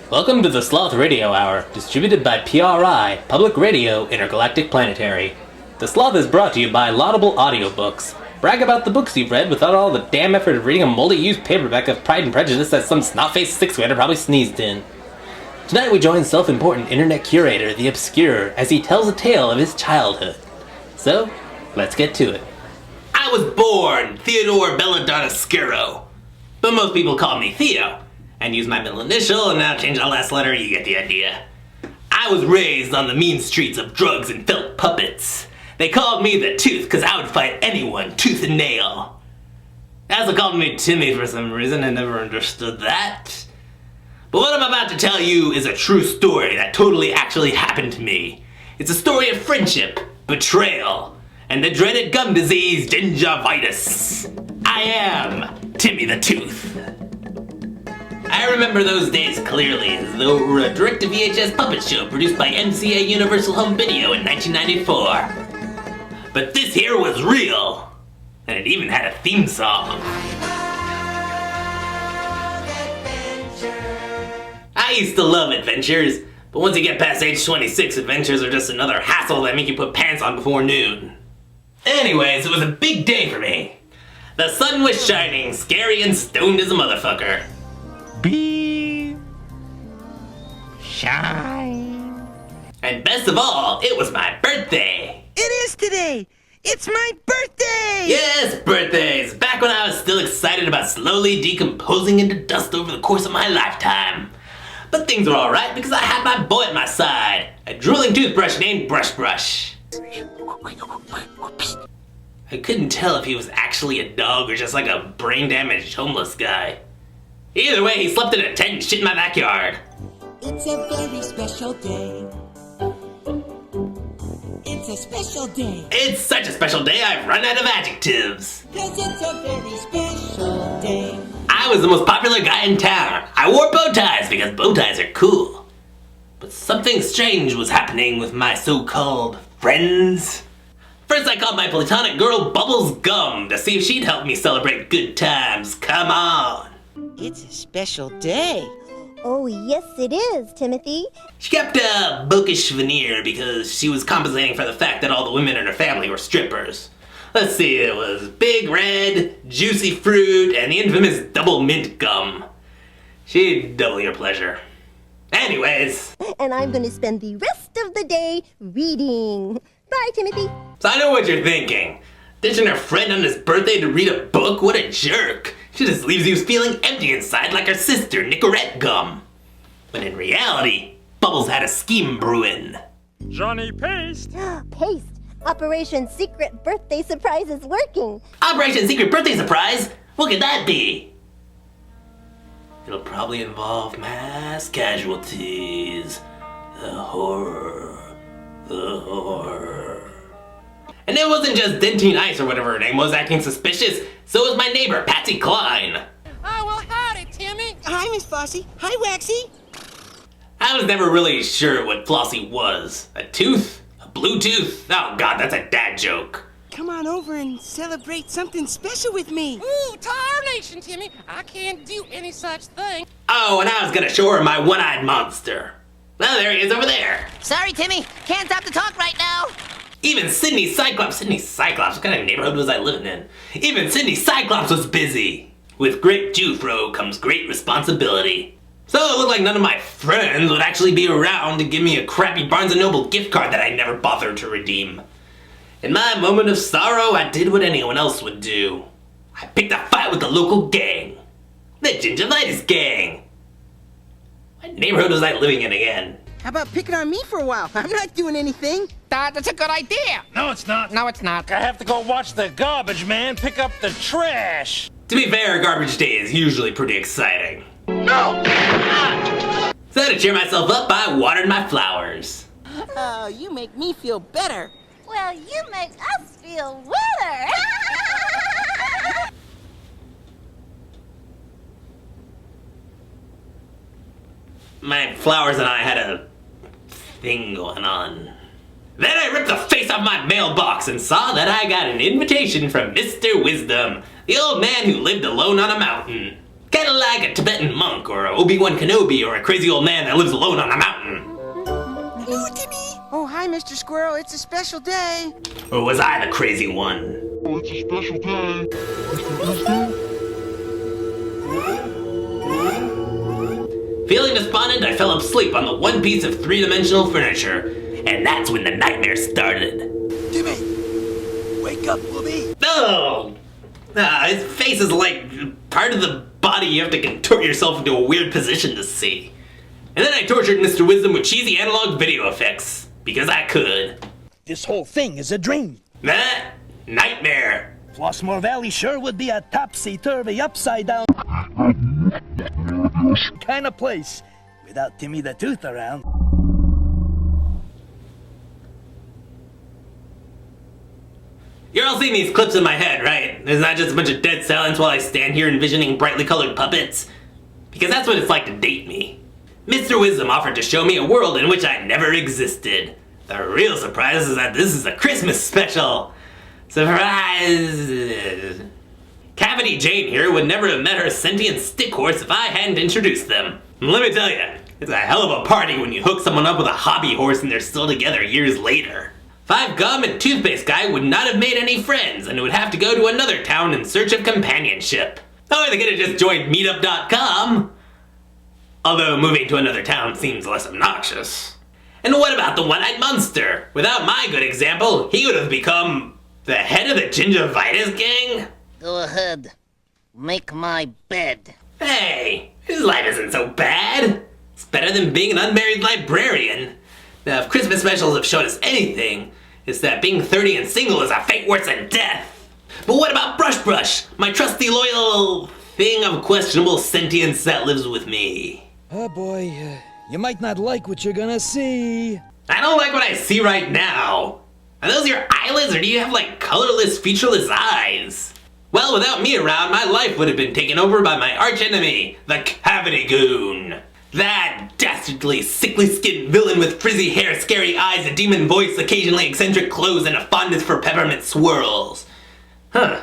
Welcome to the Sloth Radio Hour, distributed by PRI, Public Radio Intergalactic Planetary. The Sloth is brought to you by Laudable Audiobooks. Brag about the books you've read without all the damn effort of reading a moldy used paperback of Pride and Prejudice that some snot-faced sixth-grader probably sneezed in. Tonight we join self-important internet curator The Obscure as he tells a tale of his childhood. So, let's get to it. I was born Theodore Belladonna Scuro, but most people call me Theo, and use my middle initial and now change the last letter, you get the idea. I was raised on the mean streets of drugs and felt puppets. They called me the Tooth because I would fight anyone tooth and nail. They also called me Timmy for some reason. I never understood that. But what I'm about to tell you is a true story that totally actually happened to me. It's a story of friendship, betrayal, and the dreaded gum disease gingivitis. I am Timmy the Tooth. I remember those days clearly as though it were a direct-to-VHS puppet show produced by MCA Universal Home Video in 1994. But this here was real, and it even had a theme song. I used to love adventures, but once you get past age 26, adventures are just another hassle that make you put pants on before noon. Anyways, it was a big day for me. The sun was shining, scary and stoned as a motherfucker. Be shine. And best of all, it was my birthday. It is today. It's my birthday. Yes, birthdays. Back when I was still excited about slowly decomposing into dust over the course of my lifetime. But things were alright because I had my boy at my side, a drooling toothbrush named Brush Brush. I couldn't tell if he was actually a dog or just like a brain-damaged homeless guy. Either way, he slept in a tent and shit in my backyard. It's a very special day. It's a special day. It's such a special day, I've run out of adjectives. 'Cause it's a very special day. I was the most popular guy in town. I wore bow ties because bow ties are cool. But something strange was happening with my so-called friends. First, I called my platonic girl Bubbles Gum to see if she'd help me celebrate good times. Come on. It's a special day. Oh, yes it is, Timothy. She kept a bookish veneer because she was compensating for the fact that all the women in her family were strippers. Let's see, it was Big Red, Juicy Fruit, and the infamous Double Mint Gum. She'd double your pleasure. Anyways. And I'm going to spend the rest of the day reading. Bye, Timothy. So I know what you're thinking. Ditching her friend on his birthday to read a book? What a jerk. She just leaves you feeling empty inside like her sister, Nicorette Gum. But in reality, Bubbles had a scheme brewing. Johnny Paste. Paste. Operation Secret Birthday Surprise is working. Operation Secret Birthday Surprise? What could that be? It'll probably involve mass casualties. The horror. The horror. And it wasn't just Dentine Ice or whatever her name was acting suspicious, so was my neighbor, Patsy Cline. Oh, well, howdy, Timmy. Hi, Miss Flossie. Hi, Waxy. I was never really sure what Flossie was. A tooth? A blue tooth? Oh god, that's a dad joke. Come on over and celebrate something special with me. Ooh, tarnation, Timmy. I can't do any such thing. Oh, and I was gonna show her my one-eyed monster. Well, there he is over there. Sorry, Timmy. Can't stop to talk right now. Even Sydney Cyclops, what kind of neighborhood was I living in? Even Sydney Cyclops was busy. With great Jufro comes great responsibility. So it looked like none of my friends would actually be around to give me a crappy Barnes & Noble gift card that I never bothered to redeem. In my moment of sorrow, I did what anyone else would do. I picked a fight with the local gang. The Gingivitis Gang. What neighborhood was I living in again? How about picking on me for a while? I'm not doing anything. That's a good idea. No, it's not. No, it's not. I have to go watch the garbage man pick up the trash. To be fair, garbage day is usually pretty exciting. No! So to cheer myself up, I watered my flowers. Oh, you make me feel better. Well, you make us feel wetter. My flowers and I had a thing going on. Then I ripped the face off my mailbox and saw that I got an invitation from Mr. Wisdom, the old man who lived alone on a mountain. Kinda like a Tibetan monk, or a Obi-Wan Kenobi, or a crazy old man that lives alone on a mountain. Hello, Timmy. Oh, hi, Mr. Squirrel. It's a special day. Or was I the crazy one? Oh, it's a special day. Feeling despondent, I fell asleep on the one piece of three-dimensional furniture, and that's when the nightmare started. Timmy, wake up, Booby. Oh! His face is like part of the body you have to contort yourself into a weird position to see. And then I tortured Mr. Wisdom with cheesy analog video effects, because I could. This whole thing is a dream. Nightmare. Flossmoor Valley sure would be a topsy-turvy, upside-down kind of place without Timmy the Tooth around. You're all seeing these clips in my head, right? It's not just a bunch of dead silence while I stand here envisioning brightly colored puppets. Because that's what it's like to date me. Mr. Wisdom offered to show me a world in which I never existed. The real surprise is that this is a Christmas special. Surprise! Cavity Jane here would never have met her sentient stick horse if I hadn't introduced them. And let me tell you, it's a hell of a party when you hook someone up with a hobby horse and they're still together years later. Five Gum and Toothpaste Guy would not have made any friends and would have to go to another town in search of companionship. Or they could have just joined meetup.com. Although moving to another town seems less obnoxious. And what about the one-eyed monster? Without my good example, he would have become the head of the gingivitis gang? Go ahead. Make my bed. Hey, his life isn't so bad. It's better than being an unmarried librarian. Now, if Christmas specials have shown us anything, it's that being 30 and single is a fate worse than death. But what about Brush, my trusty loyal thing of questionable sentience that lives with me? Oh boy, you might not like what you're gonna see. I don't like what I see right now. Are those your eyelids, or do you have like colorless, featureless eyes? Well, without me around, my life would have been taken over by my archenemy, the Cavity Goon. That dastardly, sickly-skinned villain with frizzy hair, scary eyes, a demon voice, occasionally eccentric clothes, and a fondness for peppermint swirls. Huh.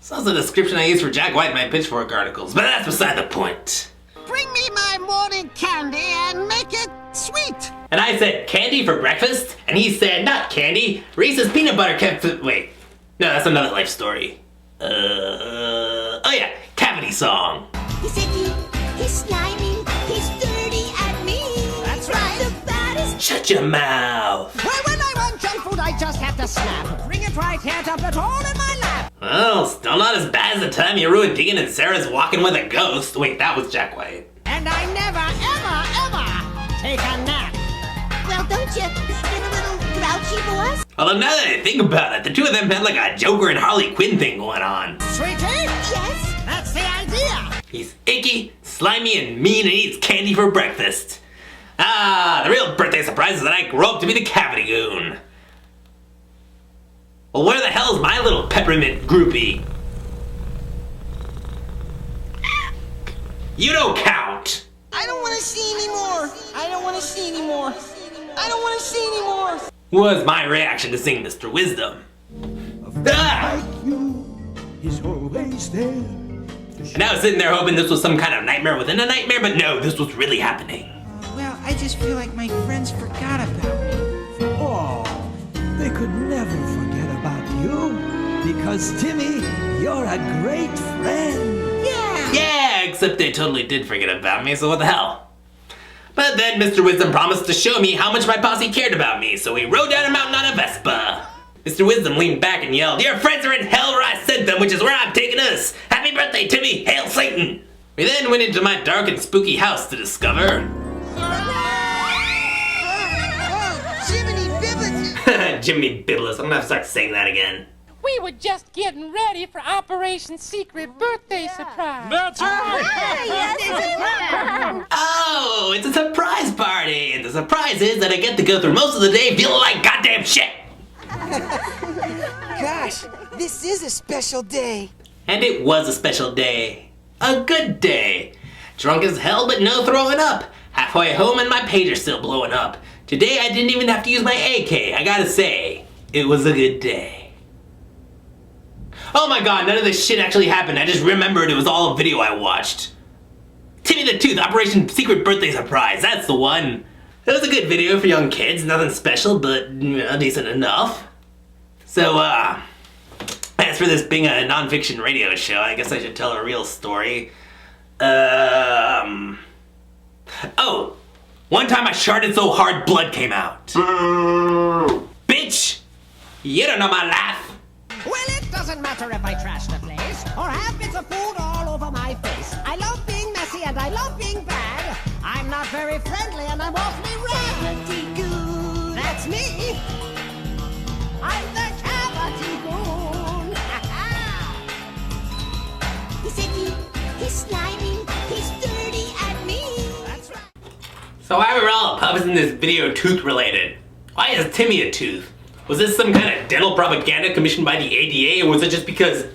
Sounds the description I use for Jack White in my Pitchfork articles, but that's beside the point. Bring me my morning candy and make it sweet. And I said candy for breakfast, and he said not candy, Reese's peanut butter kept... Wait, no, that's another life story. Oh yeah, Cavity song. He's icky, he's slimy, he's dirty at me. That's right. The baddest. Shut your mouth. Well, when I want junk food, I just have to snap. Bring it right here to put all in my lap. Well, still not as bad as the time you ruined Deegan and Sarah's walking with a ghost. Wait, that was Jack White. And I never, ever take a nap. Well, don't you get a little grouchy for us? Although now that I think about it, the two of them had like a Joker and Harley Quinn thing going on. Sweetie? Yes. That's the idea. He's icky, slimy, and mean and eats candy for breakfast. Ah, the real birthday surprise is that I grow up to be the Cavity Goon. Well, where the hell's my little peppermint groupie? You don't count! I don't want to see anymore. I don't want to see anymore. I don't want to see anymore. Was my reaction to seeing Mr. Wisdom. Ah! He's always there. And I was sitting there hoping this was some kind of nightmare within a nightmare, but no, this was really happening. Well, I just feel like my friends forgot about me. Oh, they could never forget about you. Because, Timmy, you're a great friend. Yeah, except they totally did forget about me, so what the hell? But then Mr. Wisdom promised to show me how much my posse cared about me, so we rode down a mountain on a Vespa. Mr. Wisdom leaned back and yelled, "Your friends are in hell where I sent them, which is where I'm taking us! Happy birthday, Timmy! Hail Satan!" We then went into my dark and spooky house to discover... Jiminy Bibbit! Jimmy Biblis, I'm gonna have to start saying that again. We were just getting ready for Operation Secret Birthday Surprise. That's right. Oh, it's a surprise party! And the surprise is that I get to go through most of the day feeling like goddamn shit! Gosh, this is a special day. And it was a special day. A good day. Drunk as hell, but no throwing up. Halfway home and my pager's still blowing up. Today I didn't even have to use my AK, I gotta say. It was a good day. Oh my god, none of this shit actually happened. I just remembered it was all a video I watched. Timmy the Tooth, Operation Secret Birthday Surprise, that's the one. That was a good video for young kids, nothing special, but decent enough. So, as for this being a non-fiction radio show, I guess I should tell a real story. Oh! One time I sharted so hard blood came out. Bitch! You don't know my life. Well, it doesn't matter if I trash the place or have bits of food all over my face. I love being messy and I love being bad. I'm not very friendly and I'm awfully cavity goon. That's me. I'm the cavity goon. He's icky, he's slimy, he's dirty at me. That's right. So why were all the pups in this video tooth related? Why is Timmy a tooth? Was this some kind of dental propaganda commissioned by the ADA, or was it just because,